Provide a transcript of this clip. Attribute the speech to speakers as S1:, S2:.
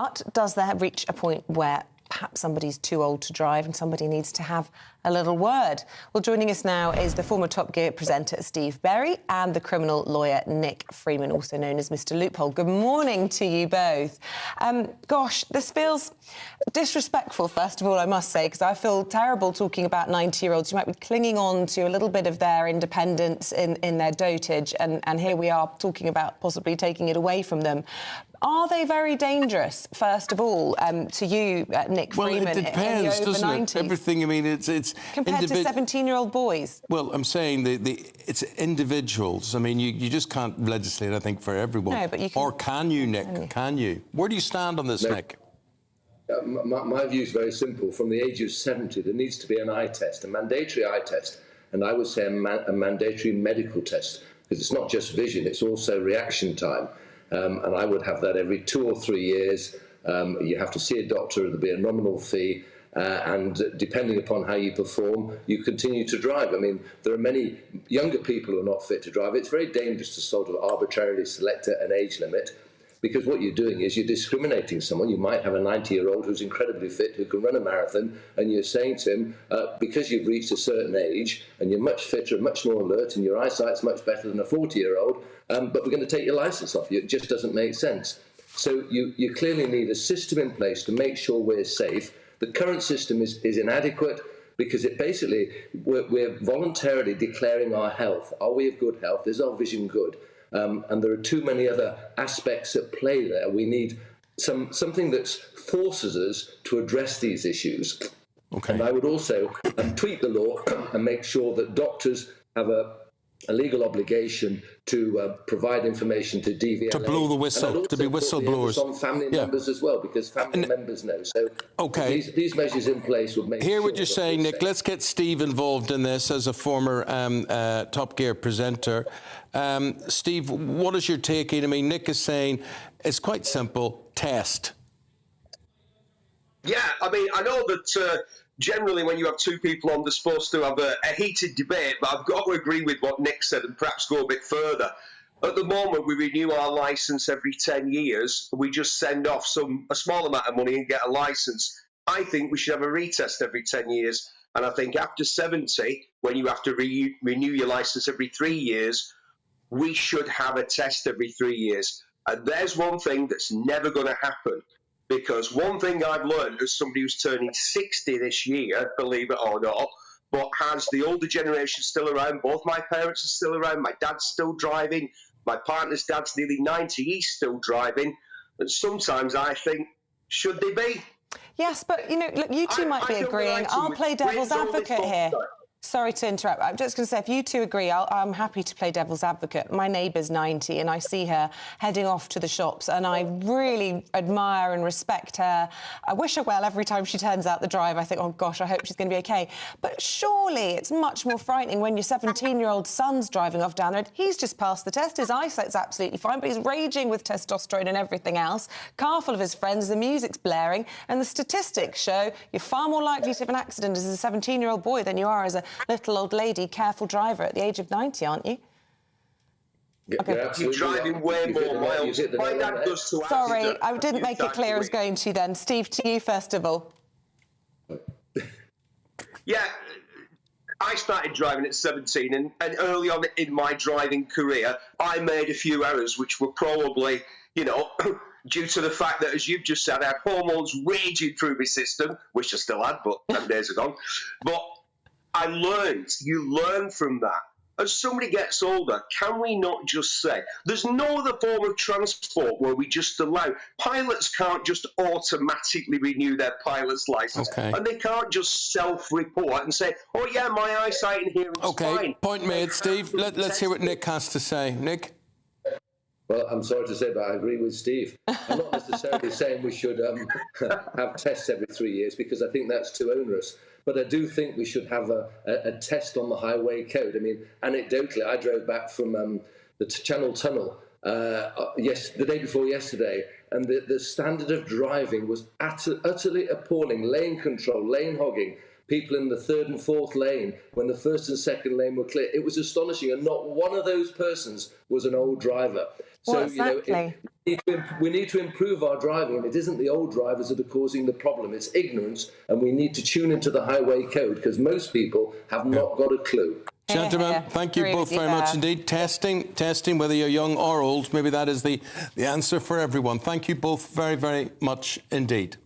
S1: But does there reach a point where perhaps somebody's too old to drive and somebody needs to have a little word? Well, joining us now is the former Top Gear presenter Steve Berry and the criminal lawyer Nick Freeman, also known as Mr Loophole. Good morning to you both. Gosh, this feels disrespectful, first of all, I must say, because I feel terrible talking about 90-year-olds who might be clinging on to a little bit of their independence in their dotage, and here we are talking about possibly taking it away from them. Are they very dangerous, first of all, to you, Nick Freeman?
S2: Well, it depends, doesn't it? Everything, I mean, it's
S1: compared to 17-year-old boys.
S2: Well, I'm saying it's individuals. I mean, you just can't legislate, I think, for everyone.
S1: No, but you can...
S2: Or can you, Nick? Can you? Where do you stand on this,
S3: no.
S2: Nick?
S3: My view is very simple. From the age of 70, there needs to be an eye test, a mandatory eye test, and I would say a mandatory medical test, because it's not just vision, it's also reaction time. And I would have that every 2 or 3 years. You have to see a doctor, there'll be a nominal fee, and depending upon how you perform, you continue to drive. I mean, there are many younger people who are not fit to drive. It's very dangerous to sort of arbitrarily select an age limit, because what you're doing is you're discriminating someone. You might have a 90-year-old who's incredibly fit, who can run a marathon, and you're saying to him, because you've reached a certain age and you're much fitter and much more alert and your eyesight's much better than a 40-year-old, but we're going to take your licence off you. It just doesn't make sense. So you clearly need a system in place to make sure we're safe. The current system is inadequate, because it basically, we're voluntarily declaring our health. Are we of good health? Is our vision good? And there are too many other aspects at play there. We need something that forces us to address these issues.
S2: Okay.
S3: And I would also tweak the law and make sure that doctors have a legal obligation to provide information to DVLA.
S2: To blow the whistle, to be whistleblowers.
S3: On family members as well, because family members know. So
S2: okay.
S3: these measures in place would make
S2: Hear
S3: sure
S2: what you're saying, Nick. Let's get Steve involved in this as a former Top Gear presenter. Steve, what is your take? I mean, Nick is saying it's quite simple, test.
S4: Yeah, I mean, I know that generally when you have two people on, they're supposed to have a heated debate, but I've got to agree with what Nick said and perhaps go a bit further. At the moment, we renew our licence every 10 years. We just send off a small amount of money and get a licence. I think we should have a retest every 10 years. And I think after 70, when you have to renew your licence every 3 years, we should have a test every 3 years. And there's one thing that's never going to happen. Because one thing I've learned as somebody who's turning 60 this year, believe it or not, but has the older generation still around, both my parents are still around, my dad's still driving, my partner's dad's nearly 90, he's still driving, and sometimes I think, should they be?
S1: Yes, but, you know, look, you two might be agreeing. I'll play devil's advocate here. Sorry to interrupt. I'm just going to say, if you two agree, I'm happy to play devil's advocate. My neighbour's 90 and I see her heading off to the shops and I really admire and respect her. I wish her well every time she turns out the drive. I think, oh, gosh, I hope she's going to be OK. But surely it's much more frightening when your 17-year-old son's driving off down the road. He's just passed the test. His eyesight's absolutely fine, but he's raging with testosterone and everything else. Car full of his friends, the music's blaring, and the statistics show you're far more likely to have an accident as a 17-year-old boy than you are as a little old lady, careful driver at the age of 90, aren't you?
S3: Okay.
S4: You're driving way more miles. My dad does to
S1: Sorry, I didn't make it clear I was going to then. Steve, to you first of all.
S4: Yeah, I started driving at 17 and early on in my driving career, I made a few errors which were probably, you know, due to the fact that, as you've just said, I had hormones raging through my system, which I still had, but 10 days ago. But I learned, you learn from that. As somebody gets older, can we not just say, there's no other form of transport where we just allow, pilots can't just automatically renew their pilot's license, and they can't just self-report and say, oh yeah, my eyesight and hearing's fine.
S2: Point made, Steve. Let's hear what Nick has to say. Nick?
S3: Well, I'm sorry to say, but I agree with Steve. I'm not necessarily saying we should have tests every 3 years, because I think that's too onerous. But I do think we should have a test on the highway code. I mean, anecdotally, I drove back from the Channel Tunnel the day before yesterday, and the standard of driving was utterly appalling. Lane control, lane hogging. people in the third and fourth lane when the first and second lane were clear. It was astonishing, and not one of those persons was an old driver.
S1: Well, exactly.
S3: We need to improve our driving, and it isn't the old drivers that are causing the problem. It's ignorance, and we need to tune into the highway code because most people have not got a clue.
S2: Gentlemen, thank you both very much indeed. Testing, whether you're young or old, maybe that is the answer for everyone. Thank you both very, very much indeed.